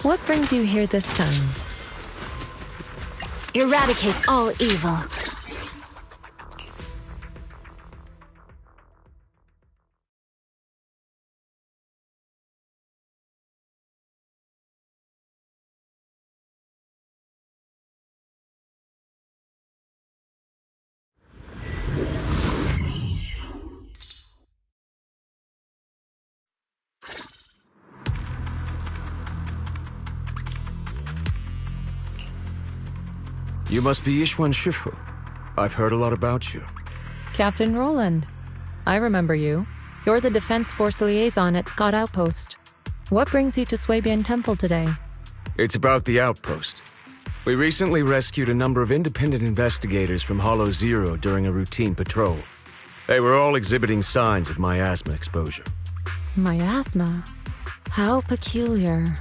What brings you here this time? Eradicate all evil. You must be Ishwan Shifu. I've heard a lot about you. Captain Roland. I remember you. You're the Defense Force liaison at Scott Outpost. What brings you to Swabian Temple today? It's about the outpost. We recently rescued a number of independent investigators from Hollow Zero during a routine patrol. They were all exhibiting signs of miasma exposure. Miasma? How peculiar.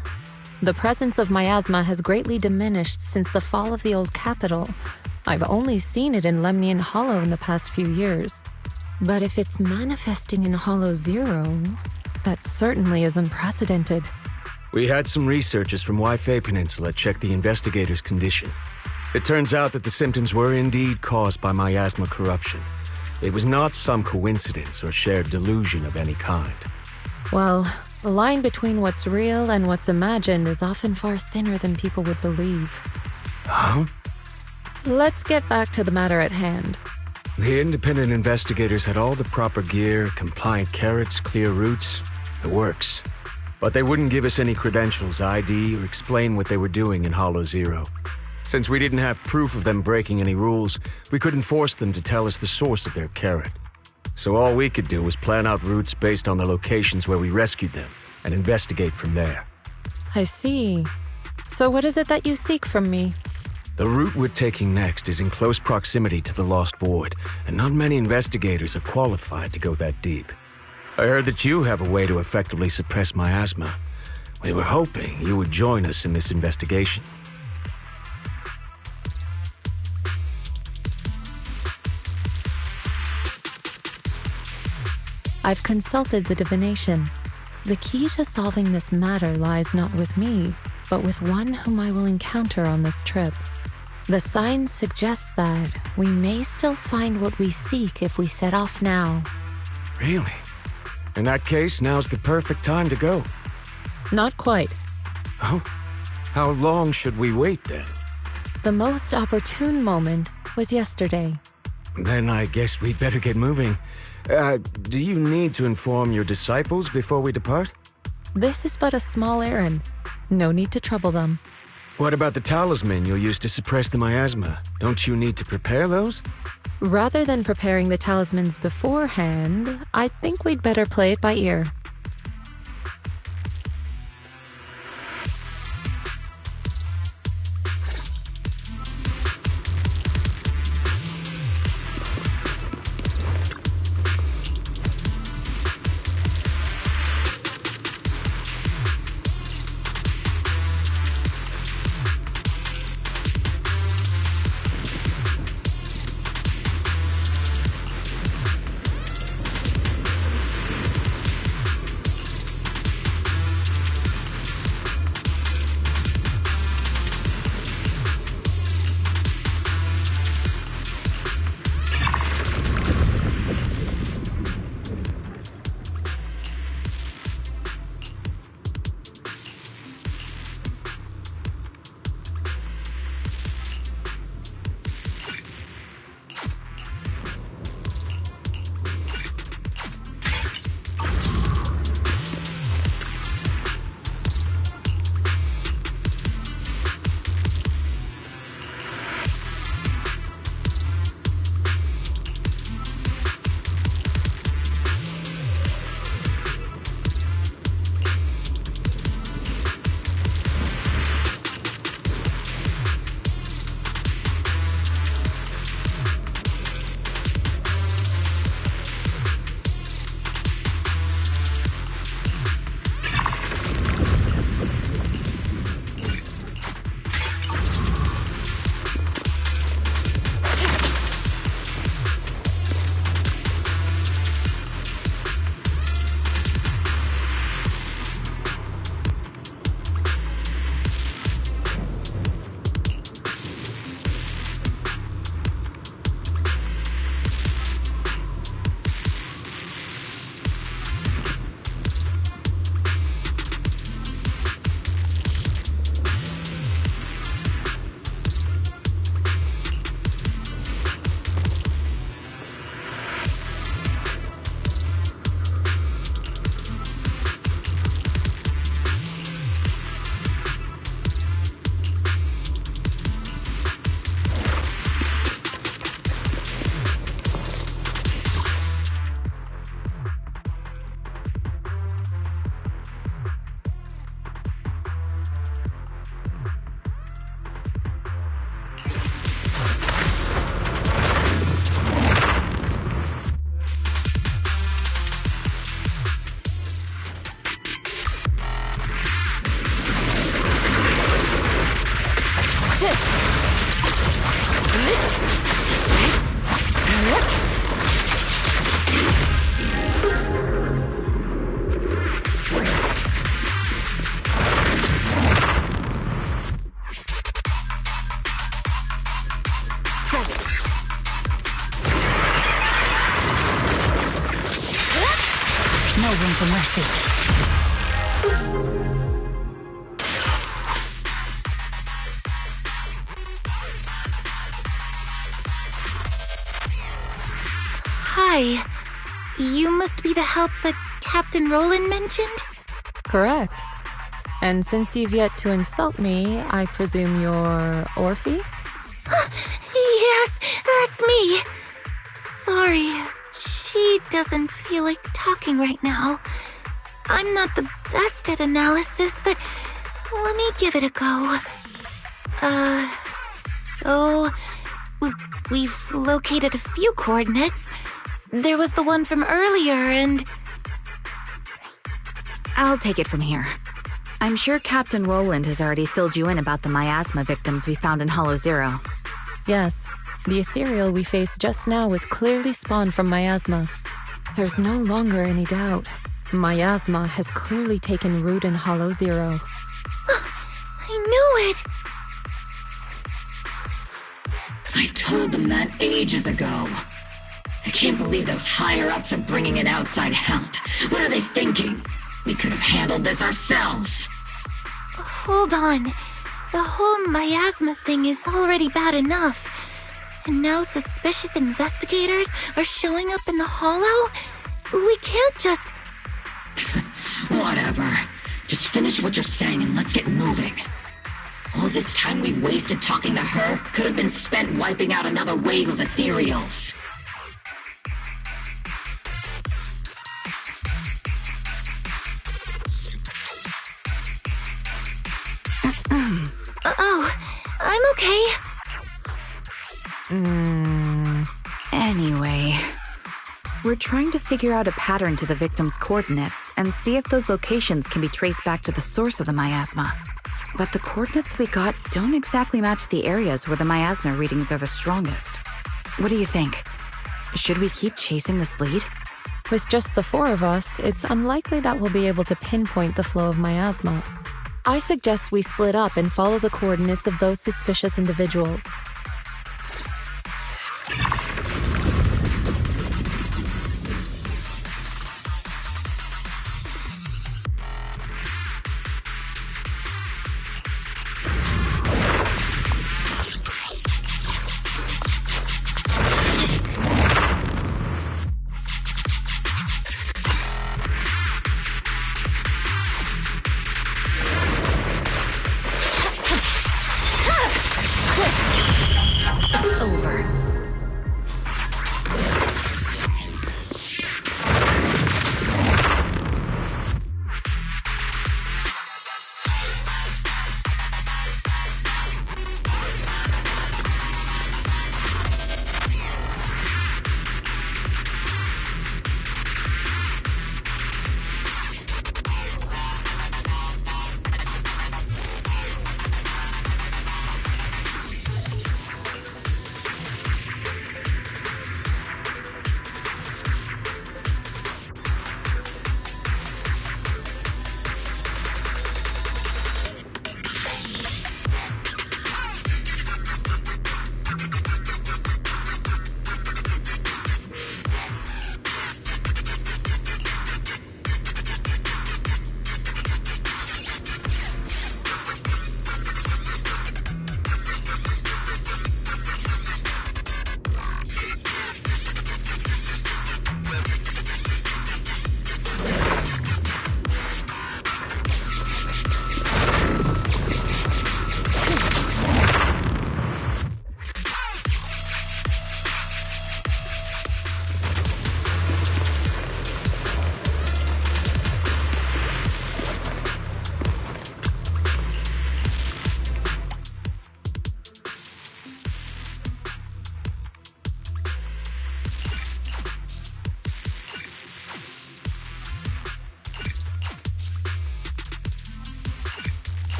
The presence of miasma has greatly diminished since the fall of the old capital. I've only seen it in Lemnian Hollow in the past few years. But if it's manifesting in Hollow Zero, that certainly is unprecedented. We had some researchers from Waifei Peninsula check the investigators' condition. It turns out that the symptoms were indeed caused by miasma corruption. It was not some coincidence or shared delusion of any kind. Well, the line between what's real and what's imagined is often far thinner than people would believe. Huh? Let's get back to the matter at hand. The independent investigators had all the proper gear, compliant carrots, clear routes, the works. But they wouldn't give us any credentials, ID, or explain what they were doing in Hollow Zero. Since we didn't have proof of them breaking any rules, we couldn't force them to tell us the source of their carrot. So all we could do was plan out routes based on the locations where we rescued them, and investigate from there. I see. So what is it that you seek from me? The route we're taking next is in close proximity to the Lost Void, and not many investigators are qualified to go that deep. I heard that you have a way to effectively suppress miasma. We were hoping you would join us in this investigation. I've consulted the divination. The key to solving this matter lies not with me, but with one whom I will encounter on this trip. The signs suggest that we may still find what we seek if we set off now. Really? In that case, now's the perfect time to go. Not quite. Oh? How long should we wait then? The most opportune moment was yesterday. Then I guess we'd better get moving. Do you need to inform your disciples before we depart? This is but a small errand. No need to trouble them. What about the talisman you'll use to suppress the miasma? Don't you need to prepare those? Rather than preparing the talismans beforehand, I think we'd better play it by ear. no room for mercy. Hi. You must be the help that Captain Roland mentioned? Correct. And since you've yet to insult me, I presume you're Orphe? Yes, that's me. Sorry, she doesn't feel like talking right now. I'm not the best at analysis, but let me give it a go. So... We've located a few coordinates. There was the one from earlier, and... I'll take it from here. I'm sure Captain Roland has already filled you in about the miasma victims we found in Hollow Zero. Yes, the ethereal we faced just now was clearly spawned from miasma. There's no longer any doubt. Miasma has clearly taken root in Hollow Zero. I knew it! I told them that ages ago. I can't believe those higher-ups are bringing an outside help. What are they thinking? We could have handled this ourselves. Hold on. The whole miasma thing is already bad enough. And now suspicious investigators are showing up in the Hollow? We can't just... Whatever. Just finish what you're saying and let's get moving. All this time we've wasted talking to her could have been spent wiping out another wave of ethereals. Oh, I'm okay. Anyway, we're trying to figure out a pattern to the victim's coordinates and see if those locations can be traced back to the source of the miasma. But the coordinates we got don't exactly match the areas where the miasma readings are the strongest. What do you think? Should we keep chasing this lead? With just the four of us, it's unlikely that we'll be able to pinpoint the flow of miasma. I suggest we split up and follow the coordinates of those suspicious individuals.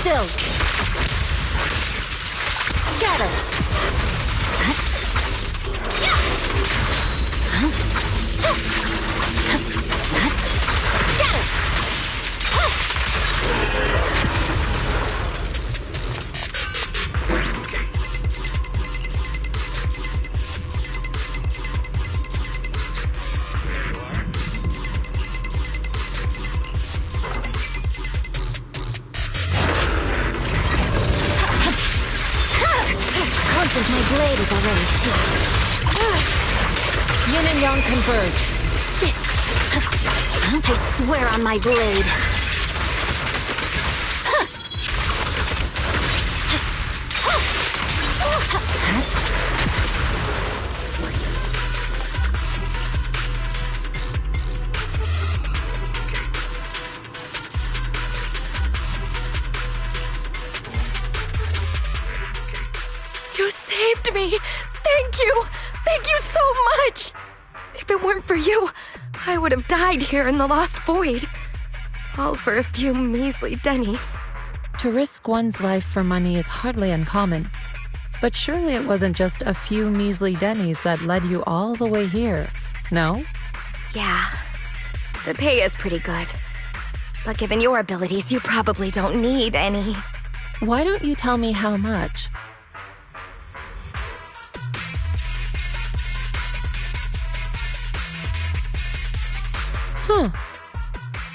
still. Scatter. My blade is already shot. Yin and Yang converge. I swear on my blade. You saved me! Thank you! Thank you so much! If it weren't for you, I would have died here in the Lost Void. All for a few measly dennies. To risk one's life for money is hardly uncommon. But surely it wasn't just a few measly dennies that led you all the way here, no? Yeah, the pay is pretty good. But given your abilities, you probably don't need any. Why don't you tell me how much? Huh.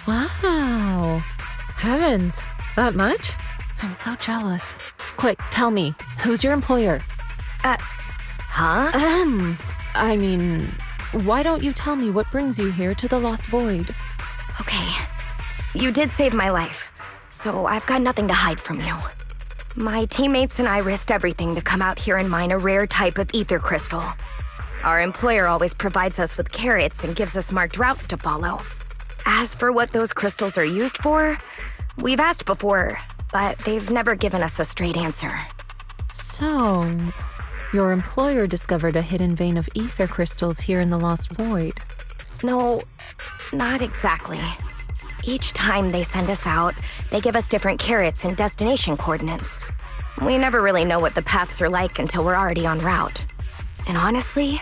Wow. Heavens, that much? I'm so jealous. Quick, tell me, who's your employer? Huh? I mean, why don't you tell me what brings you here to the Lost Void? Okay, you did save my life, so I've got nothing to hide from you. My teammates and I risked everything to come out here and mine a rare type of ether crystal. Our employer always provides us with carrots and gives us marked routes to follow. As for what those crystals are used for, we've asked before, but they've never given us a straight answer. So, your employer discovered a hidden vein of ether crystals here in the Lost Void. No, not exactly. Each time they send us out, they give us different carrots and destination coordinates. We never really know what the paths are like until we're already en route. And honestly,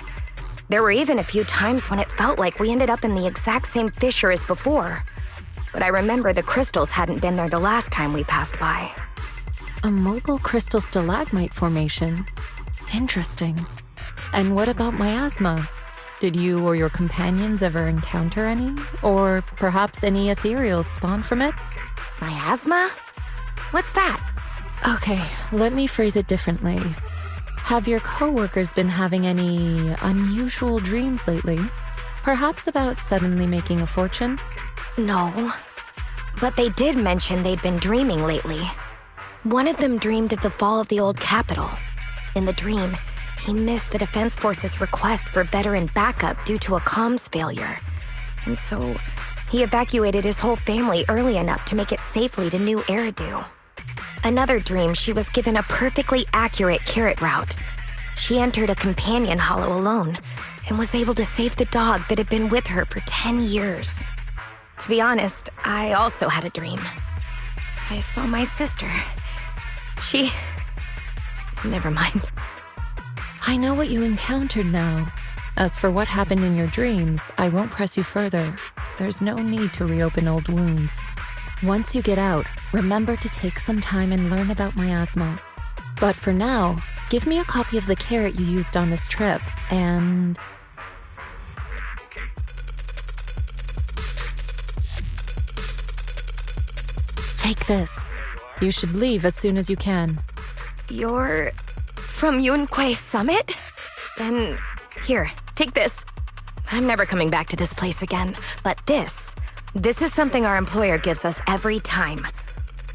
there were even a few times when it felt like we ended up in the exact same fissure as before. But I remember the crystals hadn't been there the last time we passed by. A mobile crystal stalagmite formation. Interesting. And what about miasma? Did you or your companions ever encounter any? Or perhaps any ethereals spawn from it? Miasma? What's that? Okay, let me phrase it differently. Have your coworkers been having any unusual dreams lately? Perhaps about suddenly making a fortune? No. But they did mention they'd been dreaming lately. One of them dreamed of the fall of the old capital. In the dream, he missed the Defense Force's request for veteran backup due to a comms failure. And so, he evacuated his whole family early enough to make it safely to New Eridu. Another dream, she was given a perfectly accurate carrot route. She entered a companion hollow alone and was able to save the dog that had been with her for 10 years. To be honest, I also had a dream. I saw my sister. Never mind. I know what you encountered now. As for what happened in your dreams, I won't press you further. There's no need to reopen old wounds. Once you get out, remember to take some time and learn about miasma. But for now, give me a copy of the carrot you used on this trip, and... take this. You should leave as soon as you can. You're from Yunquay Summit? Then, here, take this. I'm never coming back to this place again, but this is something our employer gives us every time.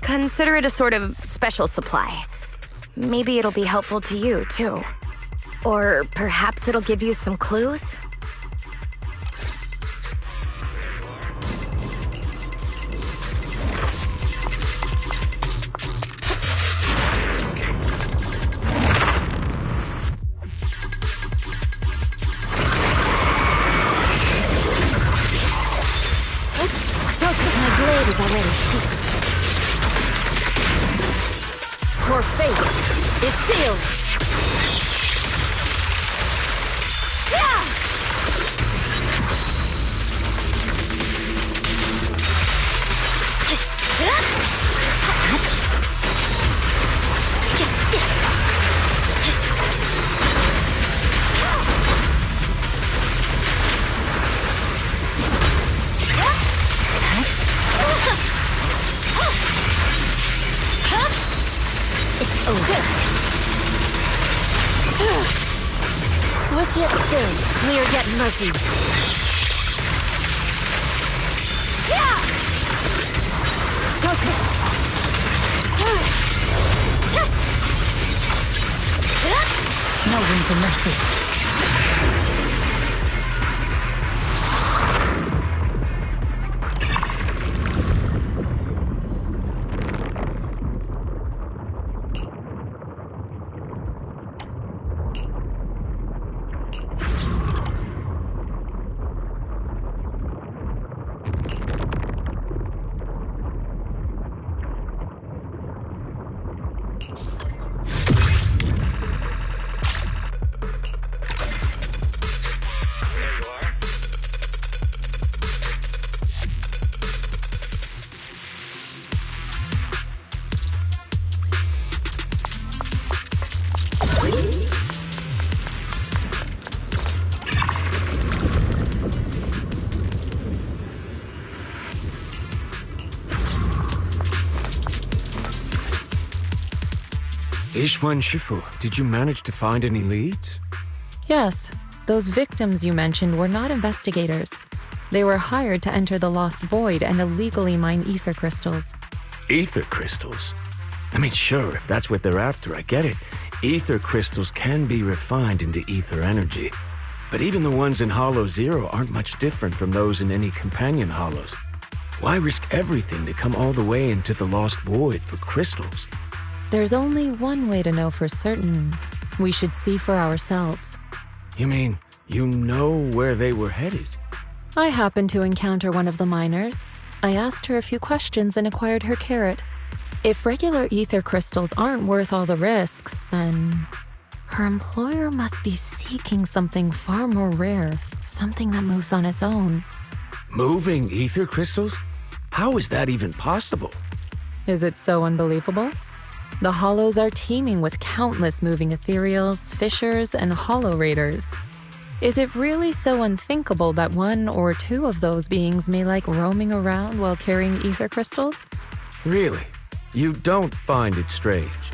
Consider it a sort of special supply. Maybe it'll be helpful to you, too. Or perhaps it'll give you some clues? My blade is already sheathed. is sealed. Swift yet still, clear yet murky. Focus. No room for mercy. Ishwan Shifu, did you manage to find any leads? Yes, those victims you mentioned were not investigators. They were hired to enter the Lost Void and illegally mine ether crystals. Ether crystals? I mean, sure, if that's what they're after, I get it. Ether crystals can be refined into ether energy. But even the ones in Hollow Zero aren't much different from those in any companion hollows. Why risk everything to come all the way into the Lost Void for crystals? There's only one way to know for certain. We should see for ourselves. You mean, you know where they were headed? I happened to encounter one of the miners. I asked her a few questions and acquired her carrot. If regular ether crystals aren't worth all the risks, then her employer must be seeking something far more rare, something that moves on its own. Moving ether crystals? How is that even possible? Is it so unbelievable? The Hollows are teeming with countless moving ethereals, fissures, and hollow raiders. Is it really so unthinkable that one or two of those beings may like roaming around while carrying ether crystals? Really? You don't find it strange?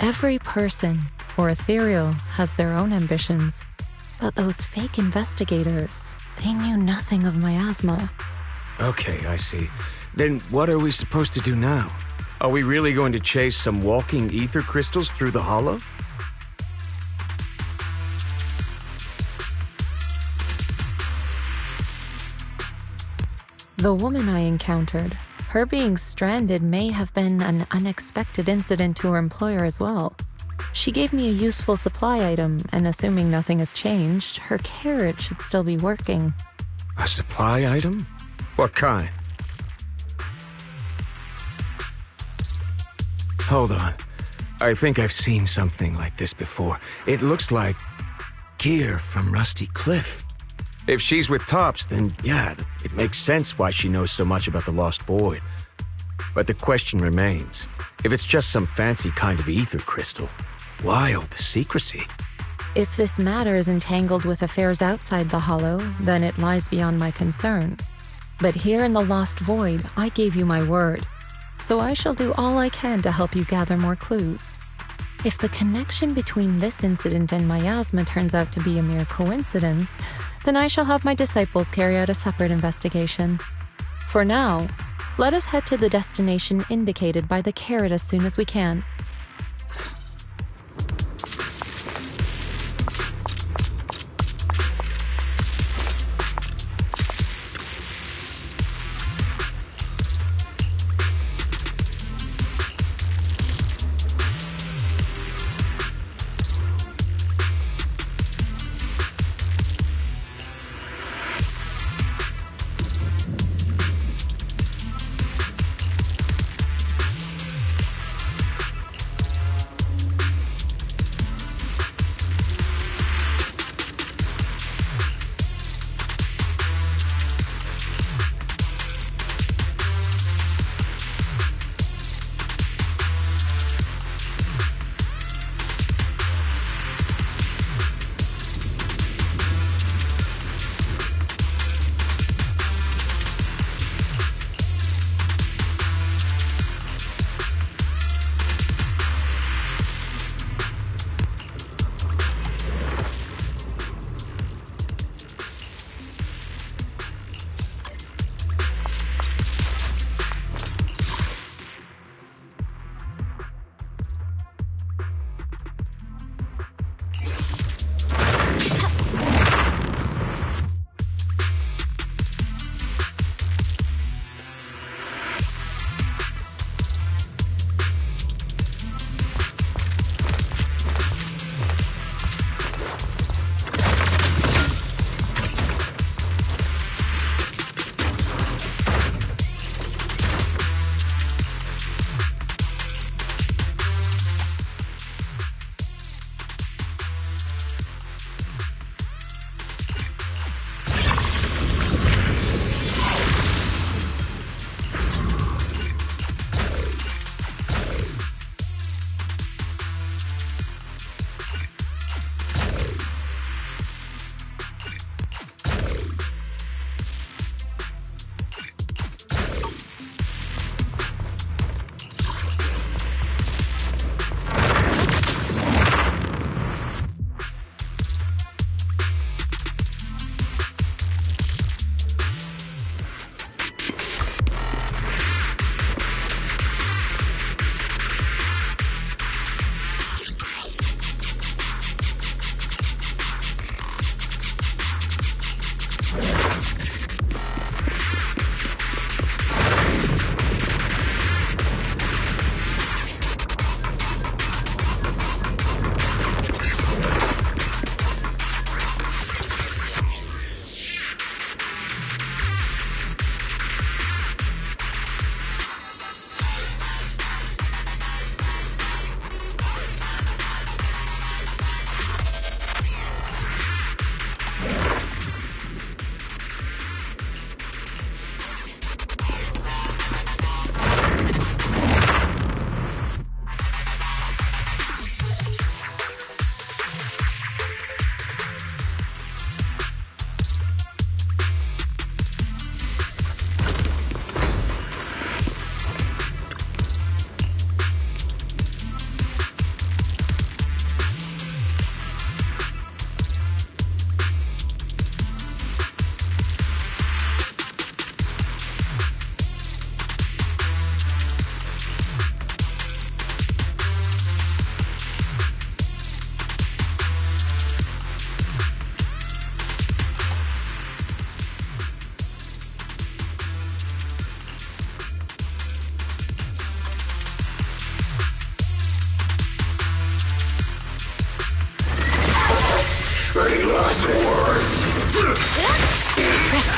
Every person or ethereal has their own ambitions. But those fake investigators, they knew nothing of miasma. Okay, I see. Then what are we supposed to do now? Are we really going to chase some walking ether crystals through the hollow? The woman I encountered, her being stranded may have been an unexpected incident to her employer as well. She gave me a useful supply item, and assuming nothing has changed, her carrot should still be working. A supply item? What kind? Hold on. I think I've seen something like this before. It looks like gear from Rusty Cliff. If she's with Tops, then yeah, it makes sense why she knows so much about the Lost Void. But the question remains, if it's just some fancy kind of ether crystal, why all the secrecy? If this matter is entangled with affairs outside the Hollow, then it lies beyond my concern. But here in the Lost Void, I gave you my word. So I shall do all I can to help you gather more clues. If the connection between this incident and miasma turns out to be a mere coincidence, then I shall have my disciples carry out a separate investigation. For now, let us head to the destination indicated by the carrot as soon as we can.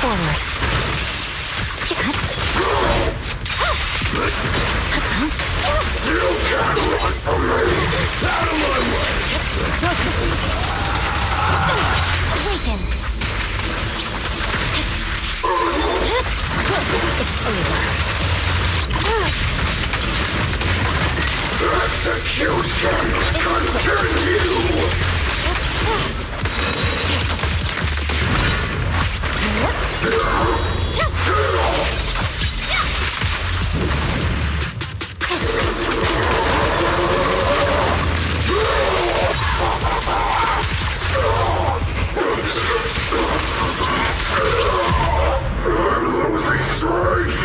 forward. Awaken. It's over. Execution continue! I'm losing strength!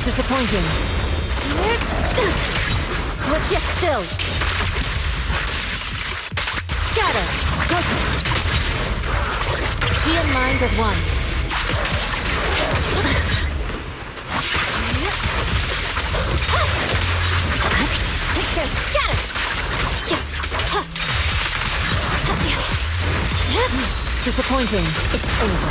Disappointing. Swift yet still. Scatter. She and minds as one. Take care. Scatter. Disappointing. It's over.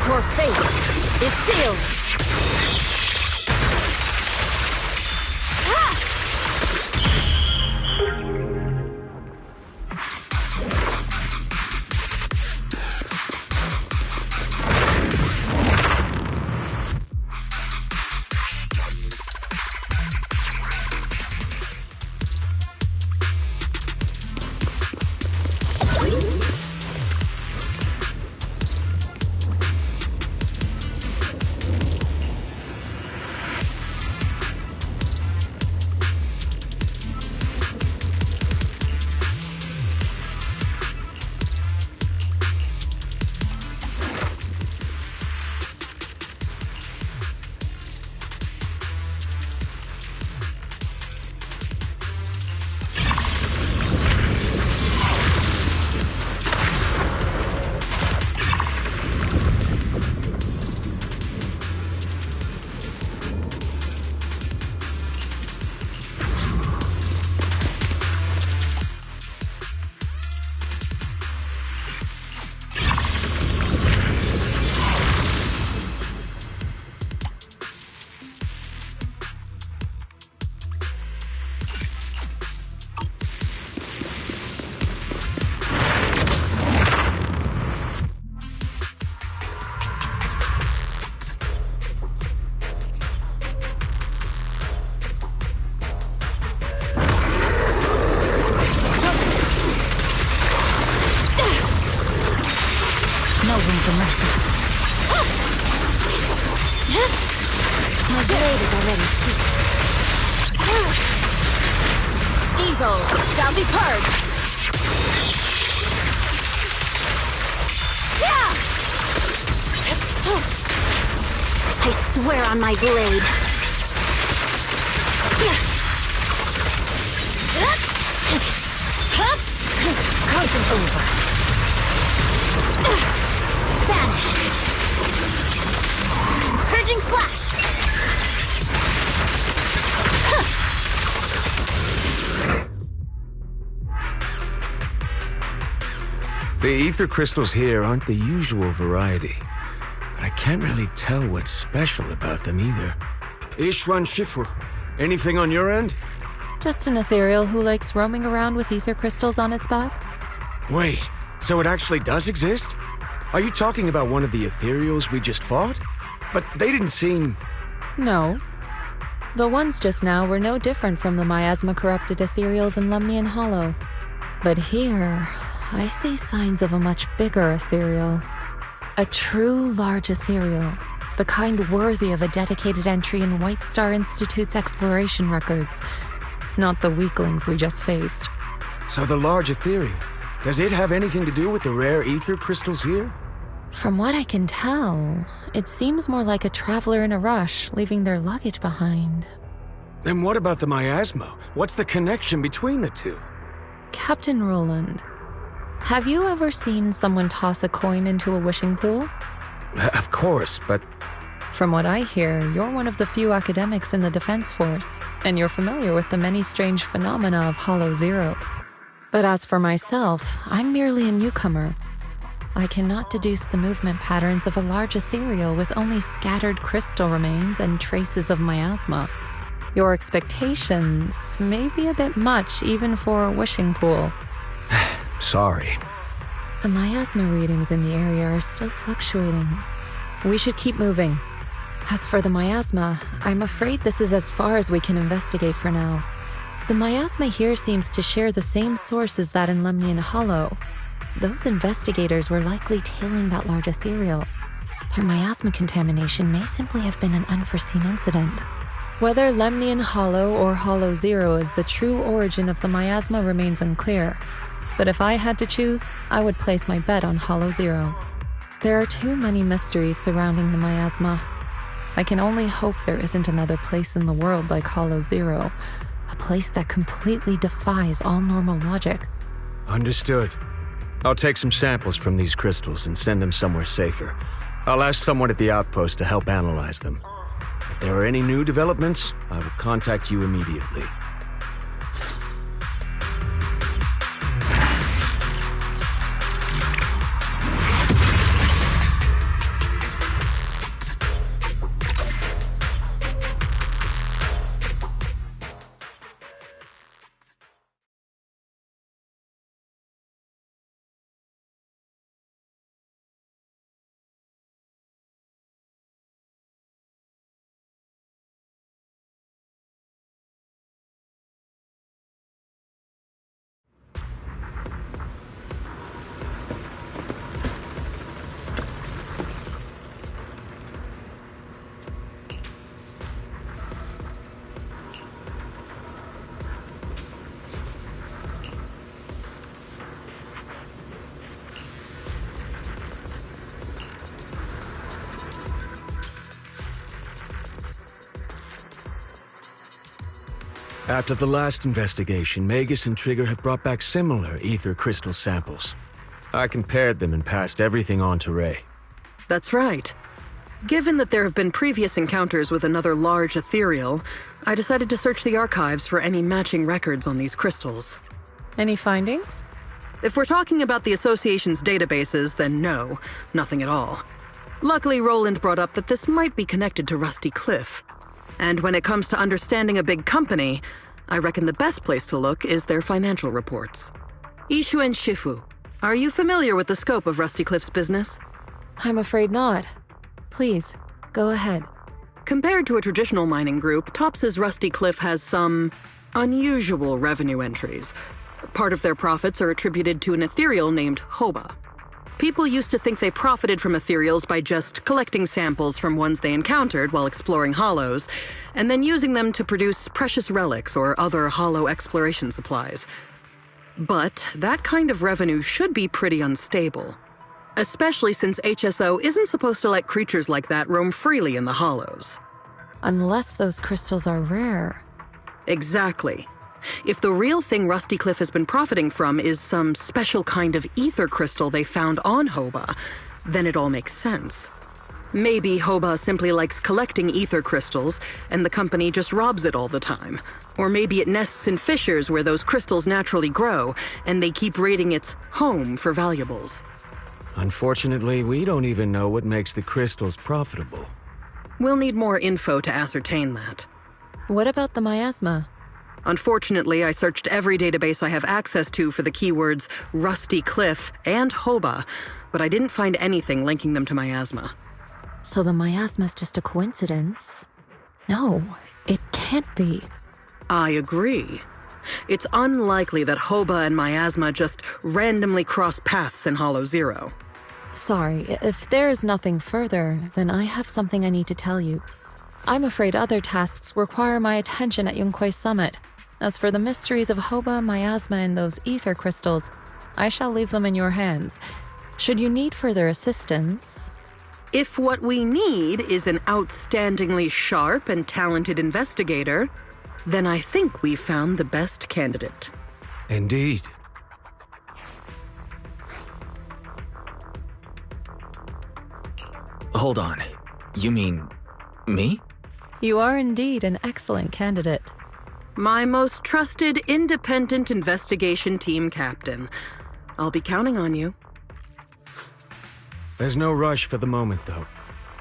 Your fate is sealed. No room for mercy. My blade is already sheathed. Evil shall be purged. I swear on my blade. Curtain over. Vanished. Purging slash. The ether crystals here aren't the usual variety, but I can't really tell what's special about them either. Ishwan Shifu, anything on your end? Just an ethereal who likes roaming around with ether crystals on its back. Wait, so it actually does exist? Are you talking about one of the ethereals we just fought? But they didn't seem... No. The ones just now were no different from the miasma-corrupted ethereals in Lemnian Hollow. But here, I see signs of a much bigger ethereal. A true large ethereal, the kind worthy of a dedicated entry in White Star Institute's exploration records, not the weaklings we just faced. So the large ethereal, does it have anything to do with the rare ether crystals here? From what I can tell, it seems more like a traveler in a rush, leaving their luggage behind. Then what about the miasma? What's the connection between the two? Captain Roland, have you ever seen someone toss a coin into a wishing pool? Of course, but... From what I hear, you're one of the few academics in the Defense Force, and you're familiar with the many strange phenomena of Hollow Zero. But as for myself, I'm merely a newcomer. I cannot deduce the movement patterns of a large ethereal with only scattered crystal remains and traces of miasma. Your expectations may be a bit much even for a wishing pool. Sorry. The miasma readings in the area are still fluctuating. We should keep moving. As for the miasma, I'm afraid this is as far as we can investigate for now. The miasma here seems to share the same source as that in Lemnian Hollow. Those investigators were likely tailing that large ethereal. Their miasma contamination may simply have been an unforeseen incident. Whether Lemnian Hollow or Hollow Zero is the true origin of the miasma remains unclear, but if I had to choose, I would place my bet on Hollow Zero. There are too many mysteries surrounding the miasma. I can only hope there isn't another place in the world like Hollow Zero, a place that completely defies all normal logic. Understood. I'll take some samples from these crystals and send them somewhere safer. I'll ask someone at the outpost to help analyze them. If there are any new developments, I will contact you immediately. After the last investigation, Magus and Trigger had brought back similar ether crystal samples. I compared them and passed everything on to Ray. That's right. Given that there have been previous encounters with another large ethereal, I decided to search the archives for any matching records on these crystals. Any findings? If we're talking about the Association's databases, then no, nothing at all. Luckily, Roland brought up that this might be connected to Rusty Cliff. And when it comes to understanding a big company, I reckon the best place to look is their financial reports. Ishu and Shifu, are you familiar with the scope of Rusty Cliff's business? I'm afraid not. Please, go ahead. Compared to a traditional mining group, Tops's Rusty Cliff has some unusual revenue entries. Part of their profits are attributed to an ethereal named Hoba. People used to think they profited from ethereals by just collecting samples from ones they encountered while exploring hollows, and then using them to produce precious relics or other hollow exploration supplies. But that kind of revenue should be pretty unstable, especially since HSO isn't supposed to let creatures like that roam freely in the hollows. Unless those crystals are rare. Exactly. If the real thing Rusty Cliff has been profiting from is some special kind of ether crystal they found on Hoba, then it all makes sense. Maybe Hoba simply likes collecting ether crystals, and the company just robs it all the time. Or maybe it nests in fissures where those crystals naturally grow, and they keep raiding its home for valuables. Unfortunately, we don't even know what makes the crystals profitable. We'll need more info to ascertain that. What about the miasma? Unfortunately, I searched every database I have access to for the keywords Rusty Cliff and Hoba, but I didn't find anything linking them to miasma. So the miasma's just a coincidence? No, it can't be. I agree. It's unlikely that Hoba and miasma just randomly cross paths in Hollow Zero. Sorry, if there is nothing further, then I have something I need to tell you. I'm afraid other tasks require my attention at Yunquai Summit. As for the mysteries of Hoba, miasma, and those ether crystals, I shall leave them in your hands. Should you need further assistance... If what we need is an outstandingly sharp and talented investigator, then I think we found the best candidate. Indeed. Hold on. You mean me? You are indeed an excellent candidate. My most trusted independent investigation team captain. I'll be counting on you. There's no rush for the moment, though.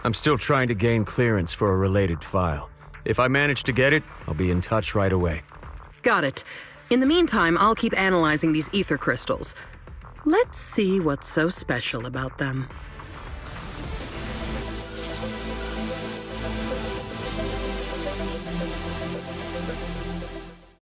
I'm still trying to gain clearance for a related file. If I manage to get it, I'll be in touch right away. Got it. In the meantime, I'll keep analyzing these ether crystals. Let's see what's so special about them.